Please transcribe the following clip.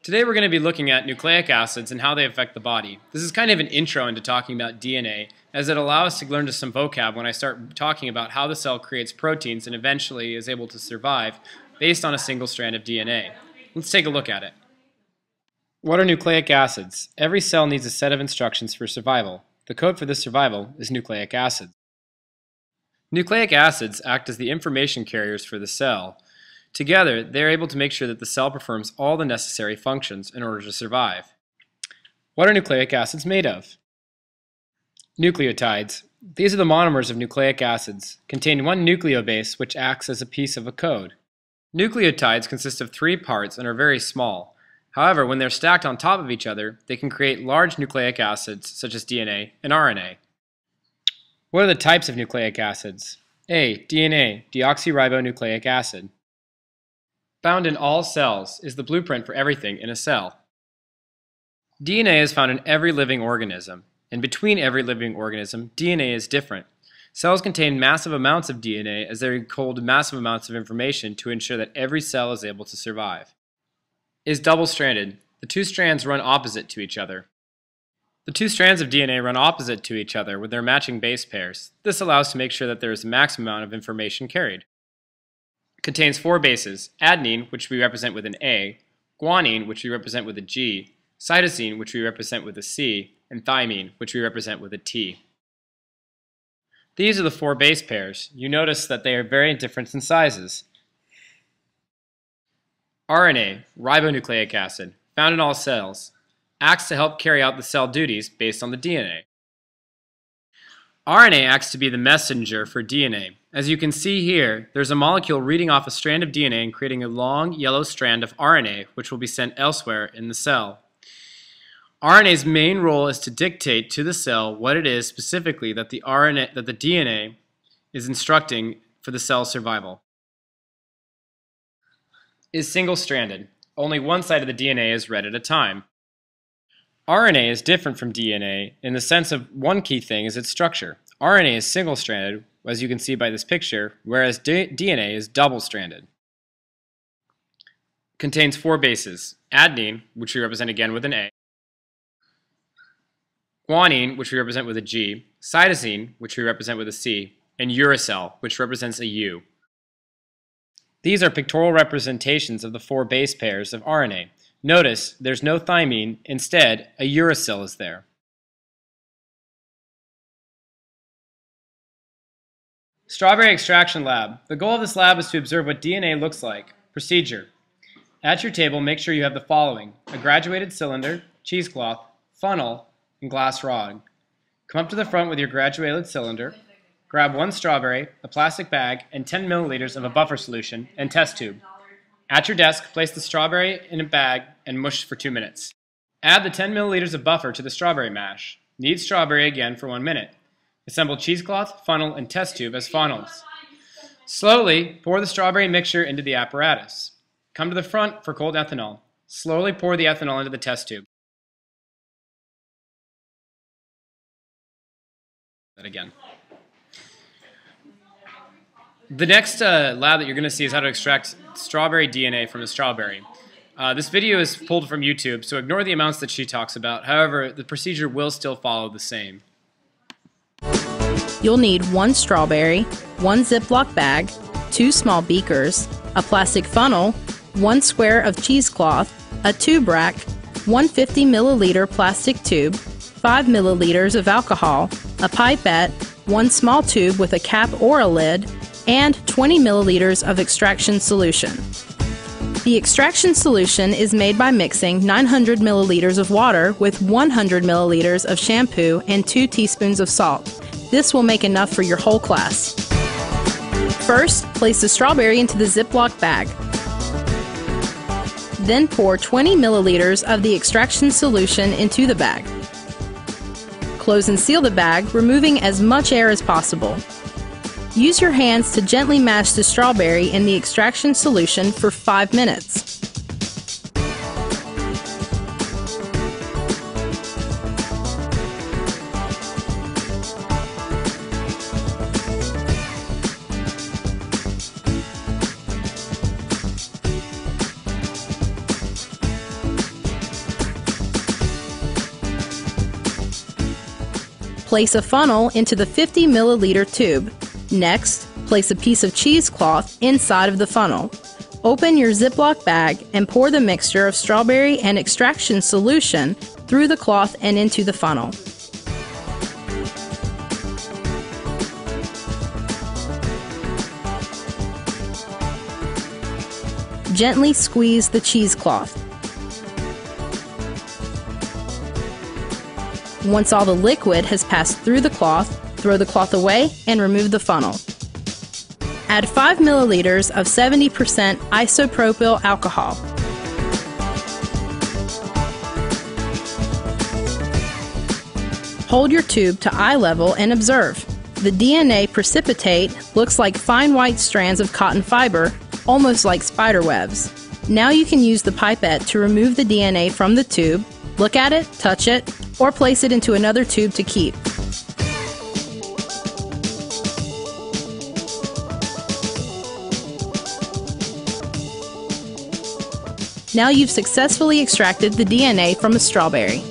Today we're going to be looking at nucleic acids and how they affect the body. This is kind of an intro into talking about DNA, as it allows us to learn some vocab when I start talking about how the cell creates proteins and eventually is able to survive based on a single strand of DNA. Let's take a look at it. What are nucleic acids? Every cell needs a set of instructions for survival. The code for this survival is nucleic acids. Nucleic acids act as the information carriers for the cell. Together, they are able to make sure that the cell performs all the necessary functions in order to survive. What are nucleic acids made of? Nucleotides. These are the monomers of nucleic acids, contain one nucleobase which acts as a piece of a code. Nucleotides consist of 3 parts and are very small. However, when they're stacked on top of each other, they can create large nucleic acids such as DNA and RNA. What are the types of nucleic acids? A. DNA, deoxyribonucleic acid. Found in all cells is the blueprint for everything in a cell. DNA is found in every living organism, and between every living organism, DNA is different. Cells contain massive amounts of DNA as they hold massive amounts of information to ensure that every cell is able to survive. Is double-stranded. The 2 strands run opposite to each other. The 2 strands of DNA run opposite to each other with their matching base pairs. This allows to make sure that there is a maximum amount of information carried. Contains 4 bases: adenine, which we represent with an A, guanine, which we represent with a G, cytosine, which we represent with a C, and thymine, which we represent with a T. These are the 4 base pairs. You notice that they are very different in sizes. RNA, ribonucleic acid, found in all cells, acts to help carry out the cell duties based on the DNA. RNA acts to be the messenger for DNA. As you can see here, there's a molecule reading off a strand of DNA and creating a long yellow strand of RNA, which will be sent elsewhere in the cell. RNA's main role is to dictate to the cell what it is specifically that the DNA is instructing for the cell's survival. Is single-stranded. Only one side of the DNA is read at a time. RNA is different from DNA in the sense of one key thing is its structure. RNA is single-stranded, as you can see by this picture, whereas DNA is double-stranded. Contains 4 bases: adenine, which we represent again with an A, guanine, which we represent with a G, cytosine, which we represent with a C, and uracil, which represents a U. These are pictorial representations of the 4 base pairs of RNA. Notice there's no thymine, instead a uracil is there. Strawberry Extraction Lab. The goal of this lab is to observe what DNA looks like. Procedure. At your table, make sure you have the following: a graduated cylinder, cheesecloth, funnel, and glass rod. Come up to the front with your graduated cylinder, grab 1 strawberry, a plastic bag, and 10 milliliters of a buffer solution and test tube. At your desk, place the strawberry in a bag and mush for 2 minutes. Add the 10 milliliters of buffer to the strawberry mash. Knead strawberry again for 1 minute. Assemble cheesecloth, funnel, and test tube as funnels. Slowly pour the strawberry mixture into the apparatus. Come to the front for cold ethanol. Slowly pour the ethanol into the test tube. That again. The next lab that you're going to see is how to extract strawberry DNA from a strawberry. This video is pulled from YouTube, so ignore the amounts that she talks about. However, the procedure will still follow the same. You'll need 1 strawberry, 1 Ziploc bag, 2 small beakers, a plastic funnel, 1 square of cheesecloth, a tube rack, 1 50 milliliter plastic tube, 5 milliliters of alcohol, a pipette, 1 small tube with a cap or a lid, and 20 milliliters of extraction solution. The extraction solution is made by mixing 900 milliliters of water with 100 milliliters of shampoo and 2 teaspoons of salt. This will make enough for your whole class. First, place the strawberry into the Ziploc bag. Then pour 20 milliliters of the extraction solution into the bag. Close and seal the bag, removing as much air as possible. Use your hands to gently mash the strawberry in the extraction solution for 5 minutes. Place a funnel into the 50 milliliter tube. Next, place a piece of cheesecloth inside of the funnel. Open your Ziploc bag and pour the mixture of strawberry and extraction solution through the cloth and into the funnel. Gently squeeze the cheesecloth. Once all the liquid has passed through the cloth, throw the cloth away and remove the funnel. Add 5 milliliters of 70% isopropyl alcohol. Hold your tube to eye level and observe. The DNA precipitate looks like fine white strands of cotton fiber, almost like spider webs. Now you can use the pipette to remove the DNA from the tube, look at it, touch it, or place it into another tube to keep. Now you've successfully extracted the DNA from a strawberry.